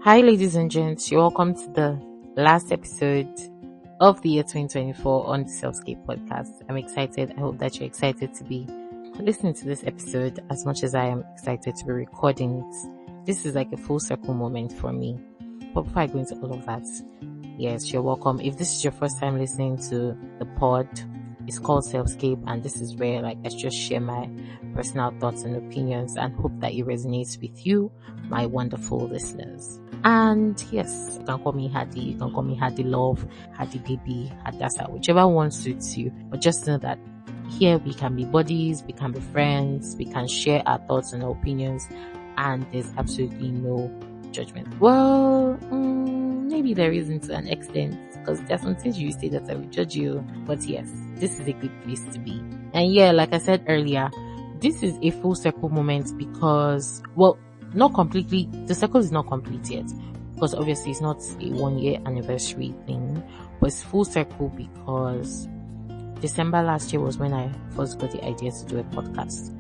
Hi, ladies and gents. You're welcome to the last episode of the year 2024 on the Selfscape podcast. I'm excited. I hope that you're excited to be listening to this episode as much as I am excited to be recording it. This is like a full circle moment for me. But before I go into all of that, yes, you're welcome. If this is your first time listening to the pod, it's called Selfscape, and this is where I just share my personal thoughts and opinions and hope that it resonates with you, my wonderful listeners. And yes, you can call me Hadi, you can call me Hadi Love, Hadi Baby, Hadassa, whichever one suits you. But just know that here we can be buddies, we can be friends, we can share our thoughts and our opinions, and there's absolutely no judgment. Well, maybe there isn't to an extent, because there's some things you say that I will judge you. But yes, this is a good place to be. And yeah, like I said earlier, this is a full circle moment because, well, not completely, the circle is not complete yet, because obviously it's not a 1 year anniversary thing, but it's full circle because December last year was when I first got the idea to do a podcast.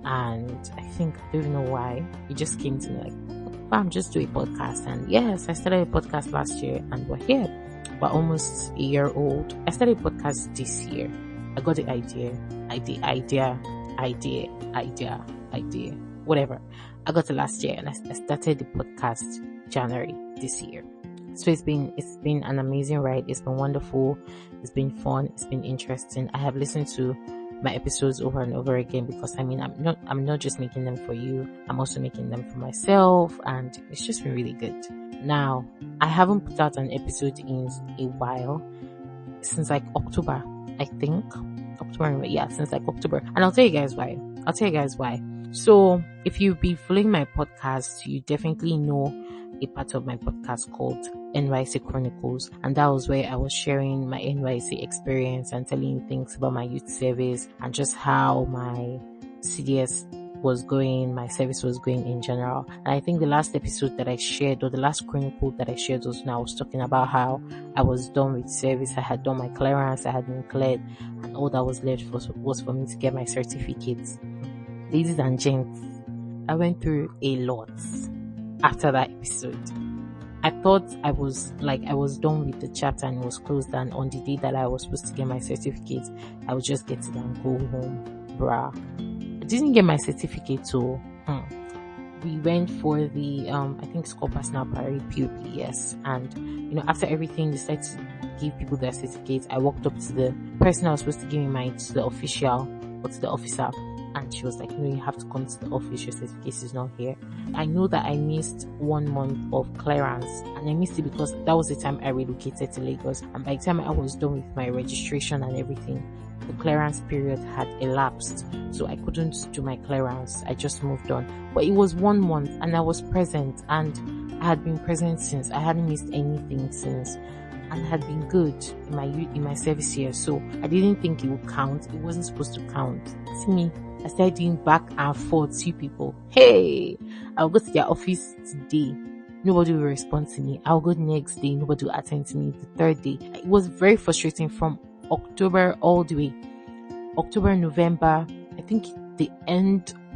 And I don't even know why, it just came to me like, bam, just do a podcast. And yes, I started a podcast last year and we're here. We're almost a year old. I started a podcast this year. I got the idea, whatever. I got it last year and I started the podcast January this year. So it's been an amazing ride. It's been wonderful. It's been fun. It's been interesting. I have listened to my episodes over and over again because I'm not just making them for you. I'm also making them for myself, and it's just been really good. Now, I haven't put out an episode in a while, since like October, I think. Since like October. And I'll tell you guys why. So, if you've been following my podcast, you definitely know a part of my podcast called Last Chronicles, and that was where I was sharing my NYC experience and telling you things about my youth service and just how my CDS was going, my service was going in general. And I think the last episode that I shared, or the last chronicle that I shared, was when I was talking about how I was done with service. I had done my clearance, I had been cleared, and all that was left was for me to get my certificates. Ladies and gents, I went through a lot after that episode. I thought I was done with the chapter and it was closed, and on the day that I was supposed to get my certificate, I would just get it and go home. Bruh. I didn't get my certificate, so we went for the I think it's called personal parade, POPS, and after everything, they decided to give people their certificates. I walked up to the person I was supposed to give me mine, to the official or to the officer, and she was like, no, you have to come to the office, your certificate is not here. I know that I missed 1 month of clearance, and I missed it because that was the time I relocated to Lagos, and by the time I was done with my registration and everything, the clearance period had elapsed, so I couldn't do my clearance. I just moved on. But it was 1 month and I was present, and I had been present since. I hadn't missed anything since, and had been good in my service year, so I didn't think it would count. It wasn't supposed to count. See me, I started doing back and forth to people. Hey, I'll go to their office today, nobody will respond to me. I'll go the next day, nobody will attend to me. The third day, it was very frustrating from October all the way. October, November, I think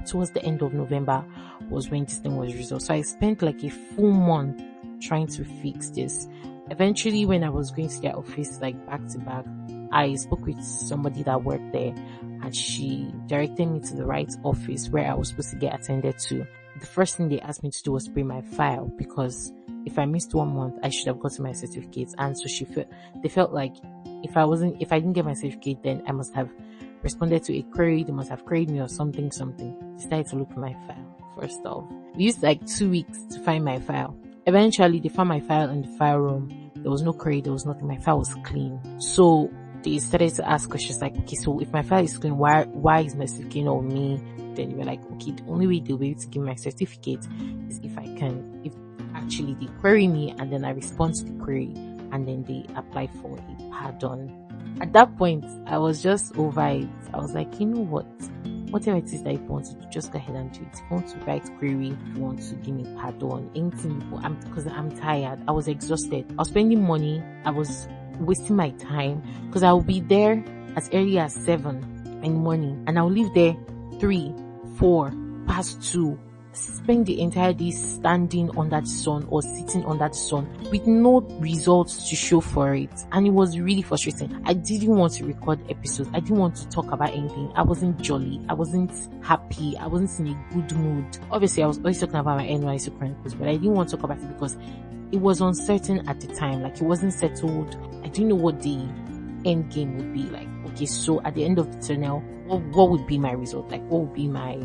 towards the end of November was when this thing was resolved. So I spent like a full month trying to fix this. Eventually, when I was going to their office, like back to back, I spoke with somebody that worked there, and she directed me to the right office where I was supposed to get attended to. The first thing they asked me to do was bring my file, because if I missed 1 month, I should have gotten my certificates. And so they felt like if I didn't get my certificate, then I must have responded to a query. They must have queried me or something. They started to look for my file. First off, we used like 2 weeks to find my file. Eventually, they found my file in the file room. There was no query, there was nothing. My file was clean. So they started to ask questions like, okay, so if my file is clean, why is my certificate on me? Then they were like, okay, the only way they'll be able to give me my certificate is if actually they query me and then I respond to the query, and then they apply for a pardon. At that point, I was just over it. I was like, you know what? Whatever it is that you want to do, just go ahead and do it. If you want to write query, if you want to give me pardon, anything, because I'm tired. I was exhausted. I was spending money. I was wasting my time, because I will be there as early as 7 in the morning, and I'll leave there 3, 4 past 2, spend the entire day standing under the sun or sitting under the sun with no results to show for it. And it was really frustrating. I didn't want to record episodes. I didn't want to talk about anything. I wasn't jolly. I wasn't happy. I wasn't in a good mood. Obviously, I was always talking about my NYC Chronicles, but I didn't want to talk about it because it was uncertain at the time. Like, it wasn't settled. I didn't know what the end game would be like. Okay, so at the end of the tunnel, what would be my result? Like, what would be my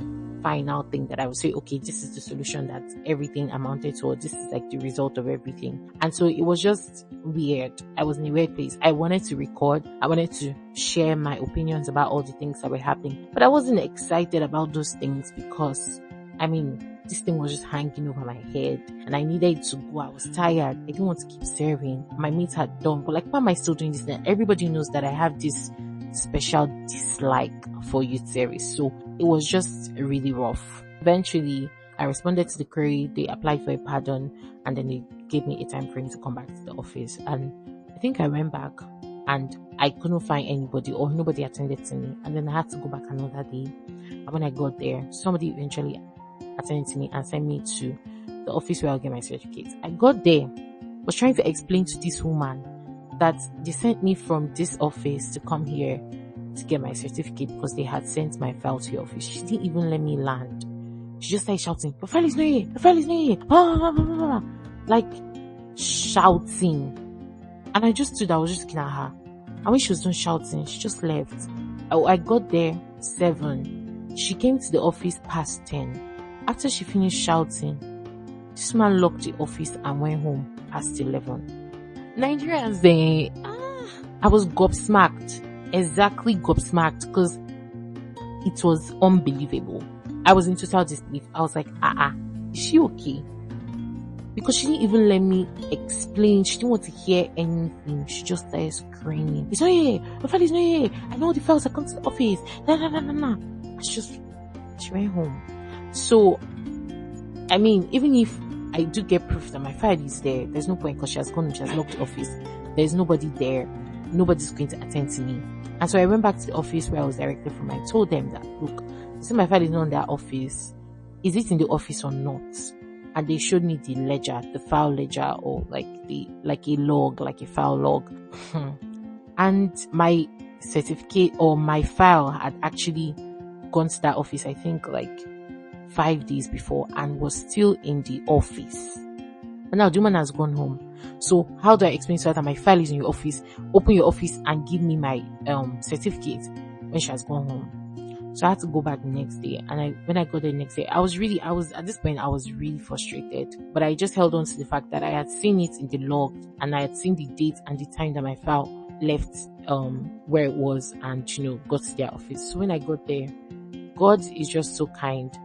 final thing that I would say, okay, this is the solution that everything amounted to, or this is like the result of everything. And so it was just weird. I was in a weird place. I wanted to record. I wanted to share my opinions about all the things that were happening, but I wasn't excited about those things because, this thing was just hanging over my head and I needed to go. I was tired. I didn't want to keep serving. My mates had done, but like, why am I still doing this? And everybody knows that I have this special dislike for youth service. So it was just really rough. Eventually, I responded to the query. They applied for a pardon and then they gave me a time frame to come back to the office. And I think I went back and I couldn't find anybody, or nobody attended to me. And then I had to go back another day. And when I got there, somebody eventually attended to me and sent me to the office where I'll get my certificate. I got there, was trying to explain to this woman that they sent me from this office to come here to get my certificate because they had sent my file to your office. She didn't even let me land. She just started shouting, "The file is not here! The file is not here!" Blah, blah, blah, blah, blah. Like, shouting. And I just stood, I was just looking at her. And when she was done shouting, she just left. I got there 7. She came to the office past 10. After she finished shouting, this man locked the office and went home past 11. Nigerians, I was gobsmacked. Exactly gobsmacked, because it was unbelievable. I was in total disbelief. I was like, is she okay? Because she didn't even let me explain. She didn't want to hear anything. She just started screaming, "It's not here! My file is not here! I know the files are come to the office. Nah. She went home. So, even if I do get proof that my file is there, there's no point, because she has gone, she has locked the office. There's nobody there. Nobody's going to attend to me. And so I went back to the office where I was directed from. I told them that, look, see, my file is not in their office. Is it in the office or not? And they showed me the ledger, the file ledger, or like a log, like a file log. And my certificate or my file had actually gone to that office, I think like 5 days before, and was still in the office. But now the woman has gone home. So how do I explain to her that my file is in your office? Open your office and give me my certificate when she has gone home. So I had to go back the next day. And when I got there the next day, I was at this point, I was really frustrated. But I just held on to the fact that I had seen it in the log, and I had seen the date and the time that my file left where it was, and got to their office. So when I got there, God is just so kind.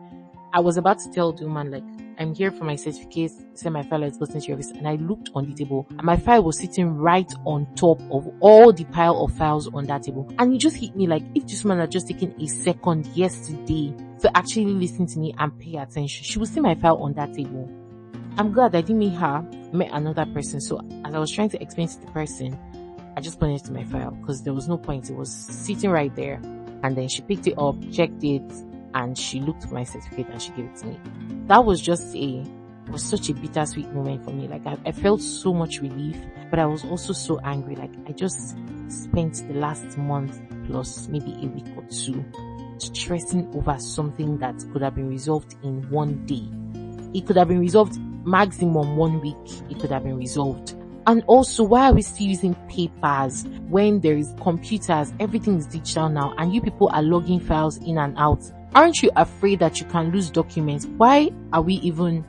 I was about to tell the woman, like, I'm here for my certificate, say my file has gotten to your office, and I looked on the table and my file was sitting right on top of all the pile of files on that table. And it just hit me like, if this woman had just taken a second yesterday to actually listen to me and pay attention, she would see my file on that table. I'm glad I didn't meet her, met another person. So as I was trying to explain to the person, I just pointed to my file because there was no point. It was sitting right there. And then she picked it up, checked it, and she looked for my certificate and she gave it to me. That was was such a bittersweet moment for me. Like, I felt so much relief, but I was also so angry. Like, I just spent the last month plus maybe a week or 2 stressing over something that could have been resolved in 1 day. It could have been resolved maximum 1 week. It could have been resolved. And also, why are we still using papers when there is computers? Everything is digital now, and you people are logging files in and out. Aren't you afraid that you can lose documents? Why are we even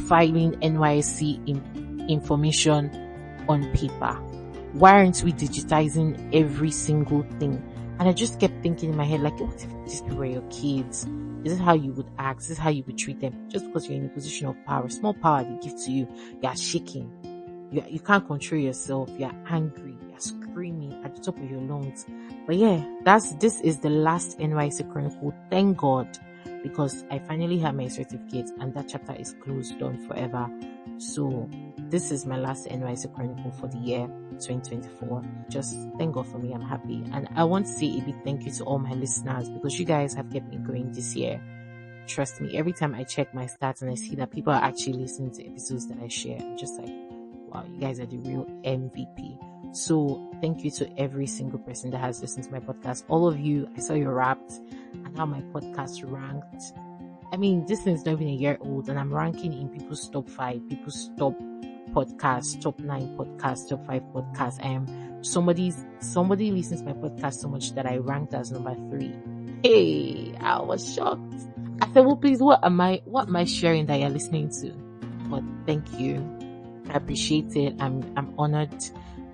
filing NYSC information on paper? Why aren't we digitizing every single thing? And I just kept thinking in my head, like, what if these people were your kids? Is this how you would act? Is this how you would treat them? Just because you're in a position of power, small power they give to you, you are shaking. You can't control yourself. You're angry. You're screaming at the top of your lungs. But yeah, this is the last NYC Chronicle. Thank God, because I finally have my certificate and that chapter is closed down forever. So this is my last NYC Chronicle for the year 2024. Just thank God for me. I'm happy. And I want to say a big thank you to all my listeners, because you guys have kept me going this year. trust me, every time I check my stats and I see that people are actually listening to episodes that I share, I'm just like, wow, you guys are the real MVP. So thank you to every single person that has listened to my podcast. All of you, I saw you rapped and how my podcast ranked. I mean, this thing's not even a year old and I'm ranking in people's top 5, people's top podcasts, top 9 podcasts, top 5 podcasts. I am somebody listens to my podcast so much that I ranked as number 3. Hey, I was shocked. I said, well, please, what am I sharing that you're listening to? But thank you. I appreciate it. I'm honored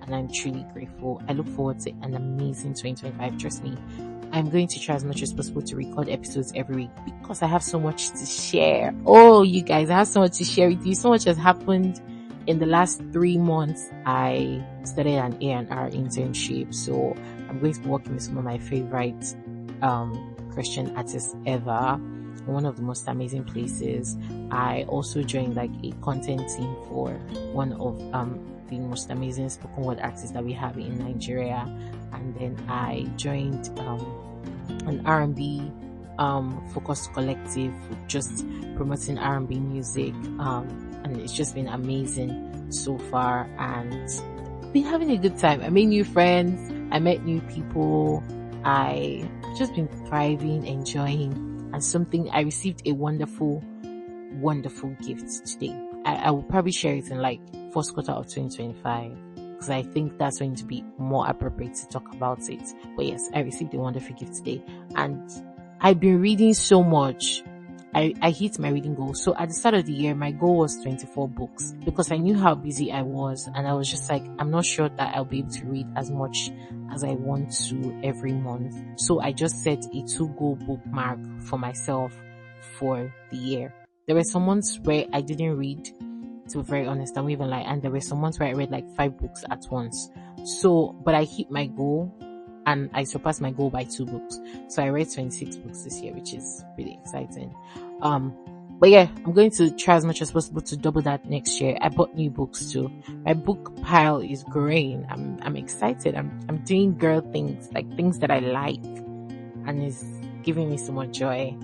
and I'm truly grateful. I look forward to an amazing 2025. Trust me, I'm going to try as much as possible to record episodes every week because I have so much to share. Oh, you guys, I have so much to share with you. So much has happened in the last 3 months. I started an A&R internship, so I'm going to be working with some of my favorite Christian artists ever. One of the most amazing places. I also joined like a content team for one of the most amazing spoken word artists that we have in Nigeria, and then I joined an R&B focused collective just promoting R&B music, and it's just been amazing so far, and I've been having a good time. I made new friends, I met new people, I've just been thriving, enjoying. And I received a wonderful gift today. I will probably share it in like first quarter of 2025 because I think that's going to be more appropriate to talk about it. But yes, I received a wonderful gift today and I've been reading so much. I hit my reading goal. So at the start of the year, my goal was 24 books because I knew how busy I was, and I was just like, I'm not sure that I'll be able to read as much as I want to every month. So I just set a 2-goal bookmark for myself for the year. There were some months where I didn't read, to be very honest, I'm even like, and there were some months where I read like 5 books at once. So, but I hit my goal and I surpassed my goal by 2 books. So I read 26 books this year, which is really exciting. But yeah, I'm going to try as much as possible to double that next year. I bought new books too. My book pile is growing. I'm excited. I'm doing girl things, like things that I like, and it's giving me so much joy.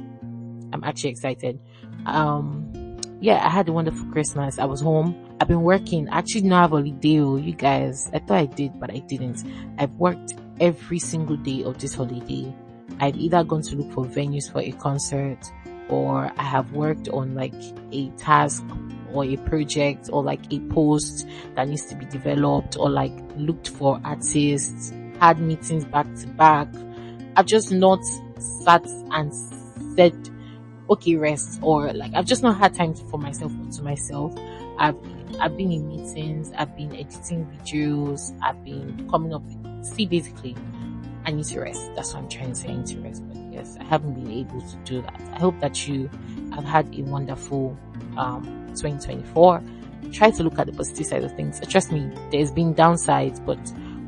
I'm actually excited. Yeah, I had a wonderful Christmas. I was home. I've been working. I actually didn't have a holiday, you guys. I thought I did, but I didn't. I've worked every single day of this holiday. I've either gone to look for venues for a concert, or I have worked on like a task or a project or like a post that needs to be developed, or like looked for artists, had meetings back to back. I've just not sat and said, okay, rest, or like I've just not had time for myself or to myself. I've been in meetings, I've been editing videos, I've been coming up with, basically I need to rest. That's what I'm trying to say, I need to rest. But yes, I haven't been able to do that. I hope that you have had a wonderful 2024. Try to look at the positive side of things. Trust me, there's been downsides, but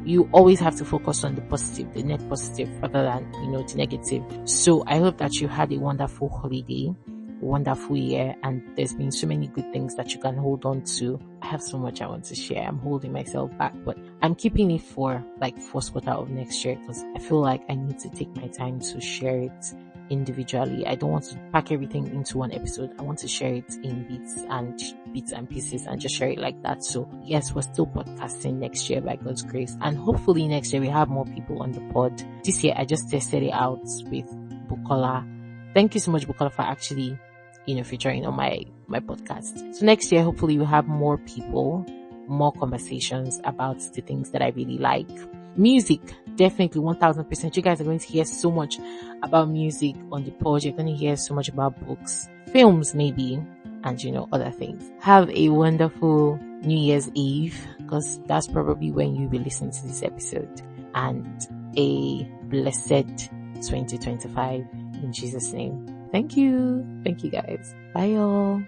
you always have to focus on the positive, the net positive, rather than, the negative. So I hope that you had a wonderful holiday, a wonderful year, and there's been so many good things that you can hold on to. I have so much I want to share. I'm holding myself back, but I'm keeping it for like first quarter of next year because I feel like I need to take my time to share it individually. I don't want to pack everything into one episode. I want to share it in bits and pieces and just share it like that. So yes, we're still podcasting next year by God's grace, and hopefully next year we have more people on the pod. This year I just tested it out with Bukola. Thank you so much, Bukola, for actually featuring on my podcast. So next year hopefully we'll have more people, more conversations about the things that I really like. Music, definitely 1000%. You guys are going to hear so much about music on the pod. You're going to hear so much about books, films maybe, and other things. Have a wonderful New Year's Eve, because that's probably when you'll be listening to this episode, and a blessed 2025 in Jesus' name. Thank you guys. Bye y'all.